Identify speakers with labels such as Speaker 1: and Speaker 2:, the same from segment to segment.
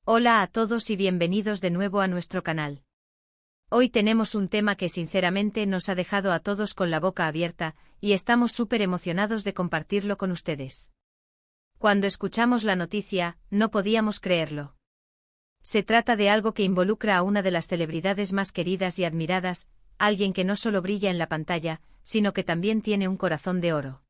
Speaker 1: Hola a todos y bienvenidos de nuevo a nuestro canal. Hoy tenemos un tema que sinceramente nos ha dejado a todos con la boca abierta, y estamos súper emocionados de compartirlo con ustedes. Cuando escuchamos la noticia, no podíamos creerlo. Se trata de algo que involucra a una de las celebridades más queridas y admiradas, alguien que no solo brilla en la pantalla, sino que también tiene un corazón de oro.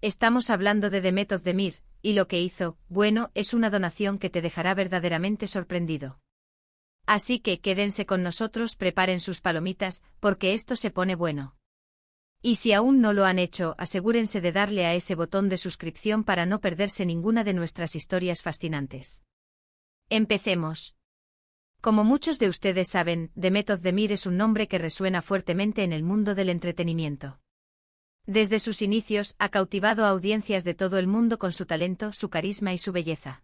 Speaker 1: Estamos hablando de Demet Özdemir, y lo que hizo, bueno, es una donación que te dejará verdaderamente sorprendido. Así que quédense con nosotros, preparen sus palomitas, porque esto se pone bueno. Y si aún no lo han hecho, asegúrense de darle a ese botón de suscripción para no perderse ninguna de nuestras historias fascinantes. Empecemos. Como muchos de ustedes saben, Demet Özdemir es un nombre que resuena fuertemente en el mundo del entretenimiento. Desde sus inicios, ha cautivado a audiencias de todo el mundo con su talento, su carisma y su belleza.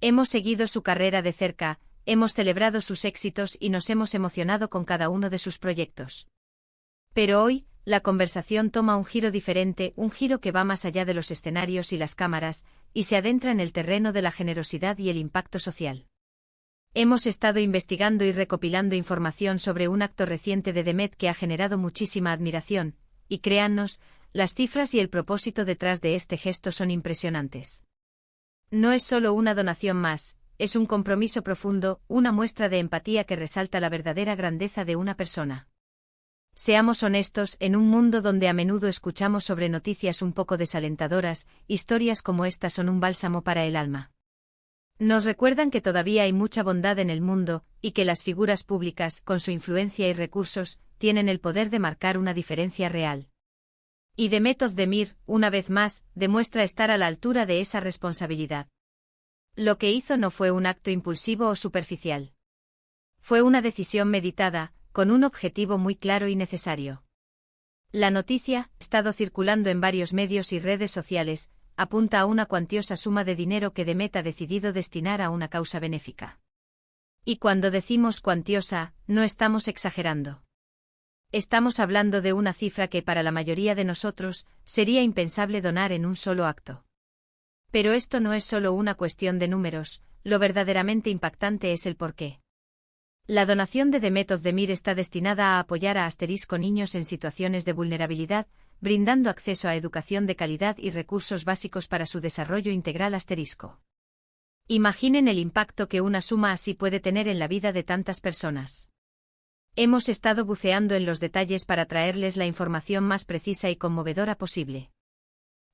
Speaker 1: Hemos seguido su carrera de cerca, hemos celebrado sus éxitos y nos hemos emocionado con cada uno de sus proyectos. Pero hoy, la conversación toma un giro diferente, un giro que va más allá de los escenarios y las cámaras, y se adentra en el terreno de la generosidad y el impacto social. Hemos estado investigando y recopilando información sobre un acto reciente de Demet que ha generado muchísima admiración, y créannos, las cifras y el propósito detrás de este gesto son impresionantes. No es solo una donación más, es un compromiso profundo, una muestra de empatía que resalta la verdadera grandeza de una persona. Seamos honestos, en un mundo donde a menudo escuchamos sobre noticias un poco desalentadoras, historias como esta son un bálsamo para el alma. Nos recuerdan que todavía hay mucha bondad en el mundo, y que las figuras públicas, con su influencia y recursos, tienen el poder de marcar una diferencia real. Y Demet Özdemir, una vez más, demuestra estar a la altura de esa responsabilidad. Lo que hizo no fue un acto impulsivo o superficial. Fue una decisión meditada, con un objetivo muy claro y necesario. La noticia, ha estado circulando en varios medios y redes sociales, apunta a una cuantiosa suma de dinero que Demet ha decidido destinar a una causa benéfica. Y cuando decimos cuantiosa, no estamos exagerando. Estamos hablando de una cifra que para la mayoría de nosotros sería impensable donar en un solo acto. Pero esto no es solo una cuestión de números, lo verdaderamente impactante es el porqué. La donación de Demet Özdemir está destinada a apoyar a niños en situaciones de vulnerabilidad, brindando acceso a educación de calidad y recursos básicos para su desarrollo integral. Imaginen el impacto que una suma así puede tener en la vida de tantas personas. Hemos estado buceando en los detalles para traerles la información más precisa y conmovedora posible.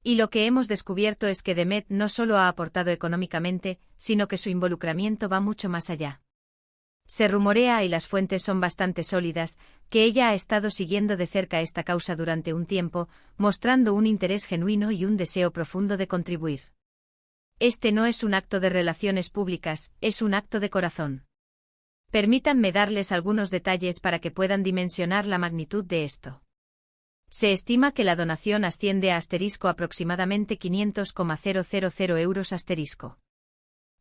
Speaker 1: Y lo que hemos descubierto es que Demet no solo ha aportado económicamente, sino que su involucramiento va mucho más allá. Se rumorea, y las fuentes son bastante sólidas, que ella ha estado siguiendo de cerca esta causa durante un tiempo, mostrando un interés genuino y un deseo profundo de contribuir. Este no es un acto de relaciones públicas, es un acto de corazón. Permítanme darles algunos detalles para que puedan dimensionar la magnitud de esto. Se estima que la donación asciende a aproximadamente 500,000 euros.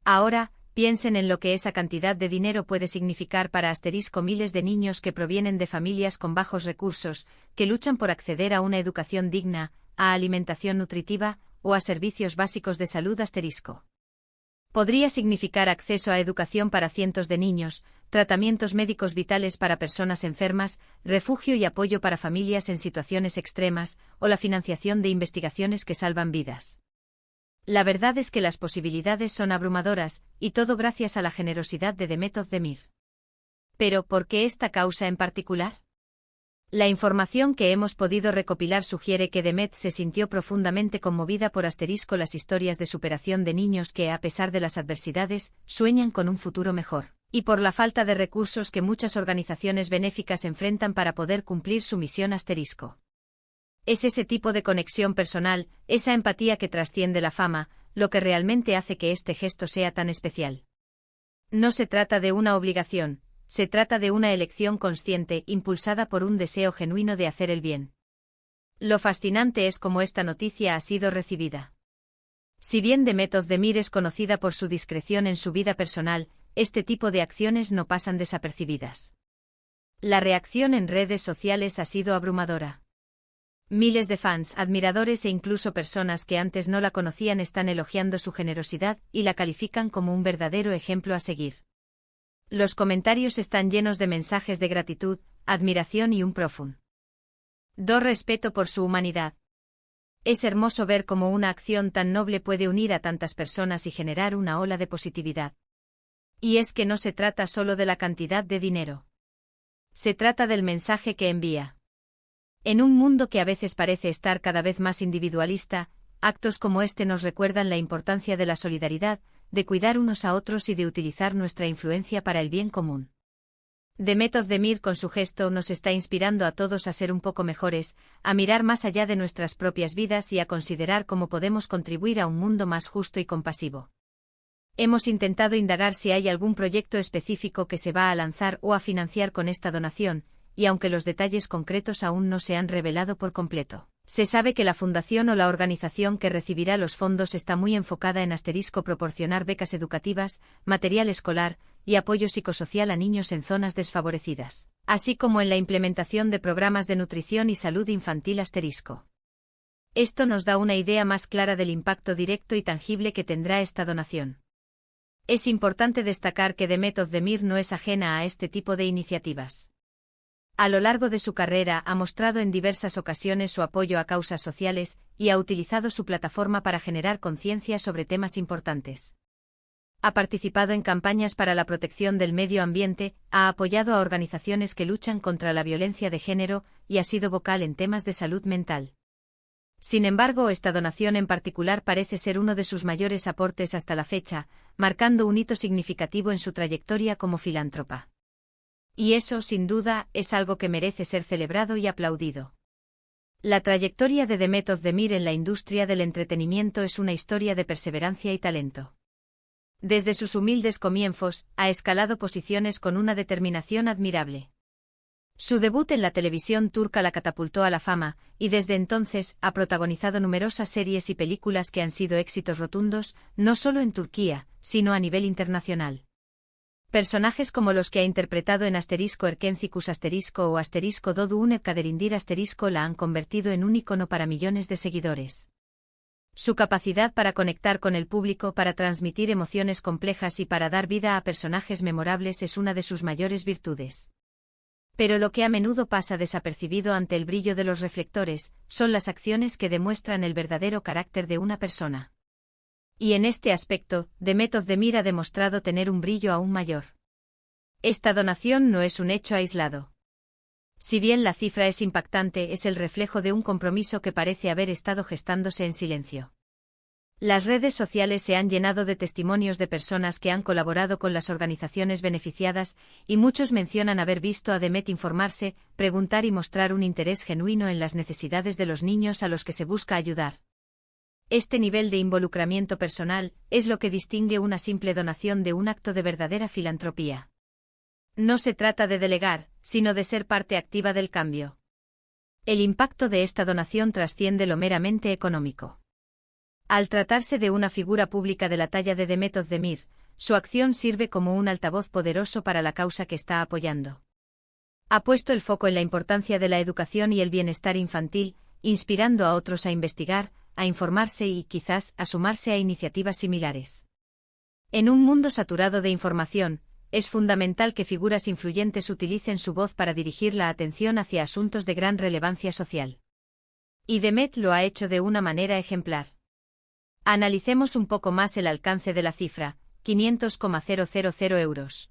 Speaker 1: Ahora, piensen en lo que esa cantidad de dinero puede significar para miles de niños que provienen de familias con bajos recursos, que luchan por acceder a una educación digna, a alimentación nutritiva, o a servicios básicos de salud. Podría significar acceso a educación para cientos de niños, tratamientos médicos vitales para personas enfermas, refugio y apoyo para familias en situaciones extremas, o la financiación de investigaciones que salvan vidas. La verdad es que las posibilidades son abrumadoras, y todo gracias a la generosidad de Demet Özdemir. Pero, ¿por qué esta causa en particular? La información que hemos podido recopilar sugiere que Demet se sintió profundamente conmovida por las historias de superación de niños que, a pesar de las adversidades, sueñan con un futuro mejor, y por la falta de recursos que muchas organizaciones benéficas enfrentan para poder cumplir su misión. Es ese tipo de conexión personal, esa empatía que trasciende la fama, lo que realmente hace que este gesto sea tan especial. No se trata de una obligación, se trata de una elección consciente, impulsada por un deseo genuino de hacer el bien. Lo fascinante es cómo esta noticia ha sido recibida. Si bien Demet Özdemir es conocida por su discreción en su vida personal, este tipo de acciones no pasan desapercibidas. La reacción en redes sociales ha sido abrumadora. Miles de fans, admiradores e incluso personas que antes no la conocían están elogiando su generosidad y la califican como un verdadero ejemplo a seguir. Los comentarios están llenos de mensajes de gratitud, admiración y un profundo respeto por su humanidad. Es hermoso ver cómo una acción tan noble puede unir a tantas personas y generar una ola de positividad. Y es que no se trata solo de la cantidad de dinero. Se trata del mensaje que envía. En un mundo que a veces parece estar cada vez más individualista, actos como este nos recuerdan la importancia de la solidaridad, de cuidar unos a otros y de utilizar nuestra influencia para el bien común. Demet Özdemir con su gesto nos está inspirando a todos a ser un poco mejores, a mirar más allá de nuestras propias vidas y a considerar cómo podemos contribuir a un mundo más justo y compasivo. Hemos intentado indagar si hay algún proyecto específico que se va a lanzar o a financiar con esta donación, y aunque los detalles concretos aún no se han revelado por completo, se sabe que la fundación o la organización que recibirá los fondos está muy enfocada en proporcionar becas educativas, material escolar y apoyo psicosocial a niños en zonas desfavorecidas, así como en la implementación de programas de nutrición y salud infantil. Esto nos da una idea más clara del impacto directo y tangible que tendrá esta donación. Es importante destacar que Demet Özdemir no es ajena a este tipo de iniciativas. A lo largo de su carrera ha mostrado en diversas ocasiones su apoyo a causas sociales y ha utilizado su plataforma para generar conciencia sobre temas importantes. Ha participado en campañas para la protección del medio ambiente, ha apoyado a organizaciones que luchan contra la violencia de género y ha sido vocal en temas de salud mental. Sin embargo, esta donación en particular parece ser uno de sus mayores aportes hasta la fecha, marcando un hito significativo en su trayectoria como filántropa. Y eso, sin duda, es algo que merece ser celebrado y aplaudido. La trayectoria de Demet Özdemir en la industria del entretenimiento es una historia de perseverancia y talento. Desde sus humildes comienzos, ha escalado posiciones con una determinación admirable. Su debut en la televisión turca la catapultó a la fama, y desde entonces ha protagonizado numerosas series y películas que han sido éxitos rotundos, no solo en Turquía, sino a nivel internacional. Personajes como los que ha interpretado en Erkencikus o Dodu Unep Kaderindir la han convertido en un ícono para millones de seguidores. Su capacidad para conectar con el público, para transmitir emociones complejas y para dar vida a personajes memorables es una de sus mayores virtudes. Pero lo que a menudo pasa desapercibido ante el brillo de los reflectores, son las acciones que demuestran el verdadero carácter de una persona. Y en este aspecto, Demet Özdemir ha demostrado tener un brillo aún mayor. Esta donación no es un hecho aislado. Si bien la cifra es impactante, es el reflejo de un compromiso que parece haber estado gestándose en silencio. Las redes sociales se han llenado de testimonios de personas que han colaborado con las organizaciones beneficiadas, y muchos mencionan haber visto a Demet informarse, preguntar y mostrar un interés genuino en las necesidades de los niños a los que se busca ayudar. Este nivel de involucramiento personal es lo que distingue una simple donación de un acto de verdadera filantropía. No se trata de delegar, sino de ser parte activa del cambio. El impacto de esta donación trasciende lo meramente económico. Al tratarse de una figura pública de la talla de Demet Özdemir, su acción sirve como un altavoz poderoso para la causa que está apoyando. Ha puesto el foco en la importancia de la educación y el bienestar infantil, inspirando a otros a investigar, a informarse y, quizás, a sumarse a iniciativas similares. En un mundo saturado de información, es fundamental que figuras influyentes utilicen su voz para dirigir la atención hacia asuntos de gran relevancia social. Y Demet lo ha hecho de una manera ejemplar. Analicemos un poco más el alcance de la cifra, 500,000 euros.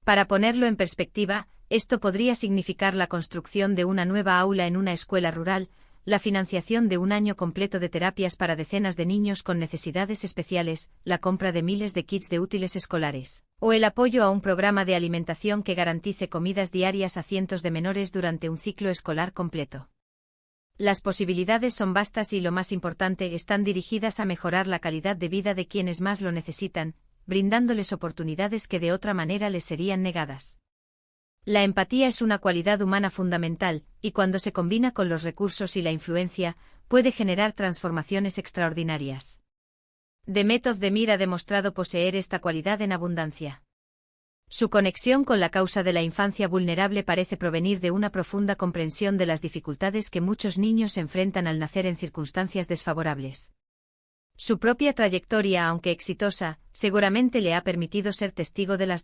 Speaker 1: Para ponerlo en perspectiva, esto podría significar la construcción de una nueva aula en una escuela rural, la financiación de un año completo de terapias para decenas de niños con necesidades especiales, la compra de miles de kits de útiles escolares, o el apoyo a un programa de alimentación que garantice comidas diarias a cientos de menores durante un ciclo escolar completo. Las posibilidades son vastas y, lo más importante, están dirigidas a mejorar la calidad de vida de quienes más lo necesitan, brindándoles oportunidades que de otra manera les serían negadas. La empatía es una cualidad humana fundamental, y cuando se combina con los recursos y la influencia, puede generar transformaciones extraordinarias. Demet Özdemir ha demostrado poseer esta cualidad en abundancia. Su conexión con la causa de la infancia vulnerable parece provenir de una profunda comprensión de las dificultades que muchos niños enfrentan al nacer en circunstancias desfavorables. Su propia trayectoria, aunque exitosa, seguramente le ha permitido ser testigo de las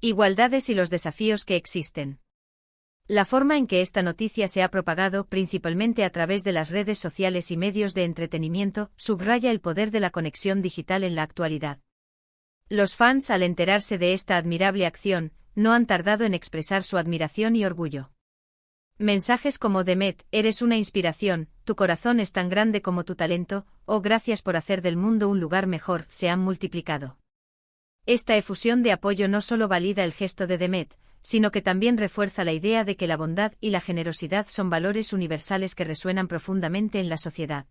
Speaker 1: desigualdades y los desafíos que existen. La forma en que esta noticia se ha propagado, principalmente a través de las redes sociales y medios de entretenimiento, subraya el poder de la conexión digital en la actualidad. Los fans, al enterarse de esta admirable acción, no han tardado en expresar su admiración y orgullo. Mensajes como Demet, eres una inspiración, tu corazón es tan grande como tu talento, o gracias por hacer del mundo un lugar mejor, se han multiplicado. Esta efusión de apoyo no solo valida el gesto de Demet, sino que también refuerza la idea de que la bondad y la generosidad son valores universales que resuenan profundamente en la sociedad.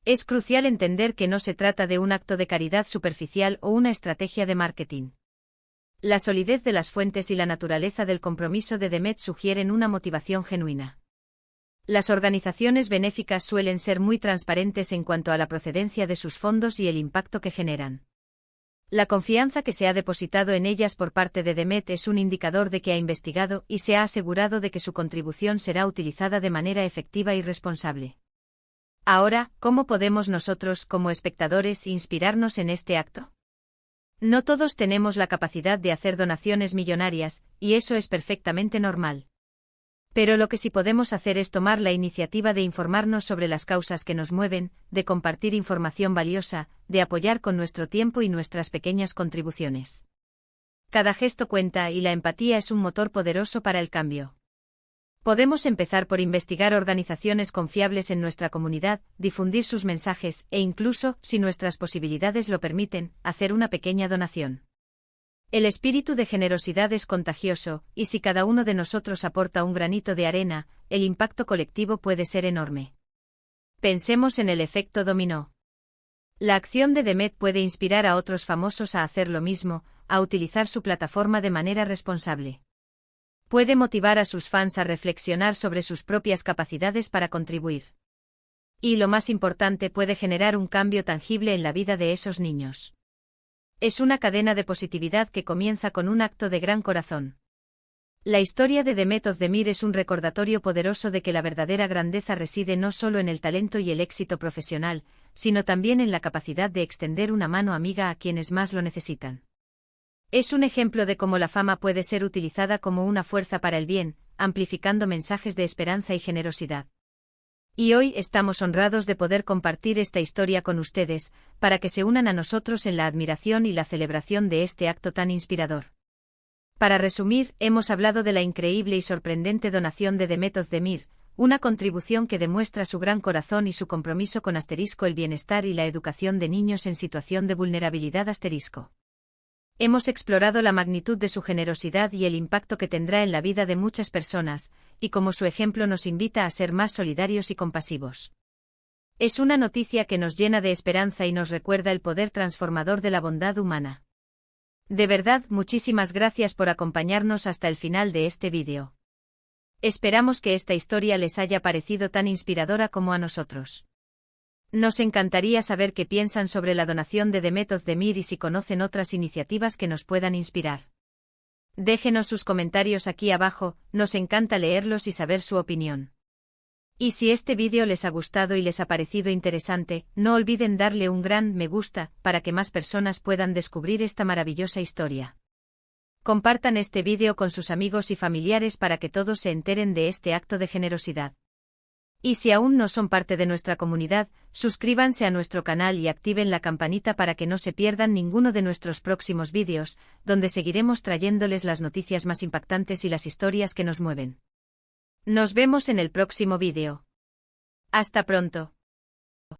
Speaker 1: Es crucial entender que no se trata de un acto de caridad superficial o una estrategia de marketing. La solidez de las fuentes y la naturaleza del compromiso de Demet sugieren una motivación genuina. Las organizaciones benéficas suelen ser muy transparentes en cuanto a la procedencia de sus fondos y el impacto que generan. La confianza que se ha depositado en ellas por parte de Demet es un indicador de que ha investigado y se ha asegurado de que su contribución será utilizada de manera efectiva y responsable. Ahora, ¿cómo podemos nosotros, como espectadores, inspirarnos en este acto? No todos tenemos la capacidad de hacer donaciones millonarias, y eso es perfectamente normal. Pero lo que sí podemos hacer es tomar la iniciativa de informarnos sobre las causas que nos mueven, de compartir información valiosa, de apoyar con nuestro tiempo y nuestras pequeñas contribuciones. Cada gesto cuenta y la empatía es un motor poderoso para el cambio. Podemos empezar por investigar organizaciones confiables en nuestra comunidad, difundir sus mensajes e incluso, si nuestras posibilidades lo permiten, hacer una pequeña donación. El espíritu de generosidad es contagioso, y si cada uno de nosotros aporta un granito de arena, el impacto colectivo puede ser enorme. Pensemos en el efecto dominó. La acción de Demet puede inspirar a otros famosos a hacer lo mismo, a utilizar su plataforma de manera responsable. Puede motivar a sus fans a reflexionar sobre sus propias capacidades para contribuir. Y lo más importante, puede generar un cambio tangible en la vida de esos niños. Es una cadena de positividad que comienza con un acto de gran corazón. La historia de Demet Özdemir es un recordatorio poderoso de que la verdadera grandeza reside no solo en el talento y el éxito profesional, sino también en la capacidad de extender una mano amiga a quienes más lo necesitan. Es un ejemplo de cómo la fama puede ser utilizada como una fuerza para el bien, amplificando mensajes de esperanza y generosidad. Y hoy estamos honrados de poder compartir esta historia con ustedes, para que se unan a nosotros en la admiración y la celebración de este acto tan inspirador. Para resumir, hemos hablado de la increíble y sorprendente donación de Demet Özdemir, una contribución que demuestra su gran corazón y su compromiso con el bienestar y la educación de niños en situación de vulnerabilidad. Hemos explorado la magnitud de su generosidad y el impacto que tendrá en la vida de muchas personas, y cómo su ejemplo nos invita a ser más solidarios y compasivos. Es una noticia que nos llena de esperanza y nos recuerda el poder transformador de la bondad humana. De verdad, muchísimas gracias por acompañarnos hasta el final de este vídeo. Esperamos que esta historia les haya parecido tan inspiradora como a nosotros. Nos encantaría saber qué piensan sobre la donación de Demet Özdemir y si conocen otras iniciativas que nos puedan inspirar. Déjenos sus comentarios aquí abajo, nos encanta leerlos y saber su opinión. Y si este vídeo les ha gustado y les ha parecido interesante, no olviden darle un gran me gusta, para que más personas puedan descubrir esta maravillosa historia. Compartan este vídeo con sus amigos y familiares para que todos se enteren de este acto de generosidad. Y si aún no son parte de nuestra comunidad, suscríbanse a nuestro canal y activen la campanita para que no se pierdan ninguno de nuestros próximos vídeos, donde seguiremos trayéndoles las noticias más impactantes y las historias que nos mueven. Nos vemos en el próximo vídeo. Hasta pronto.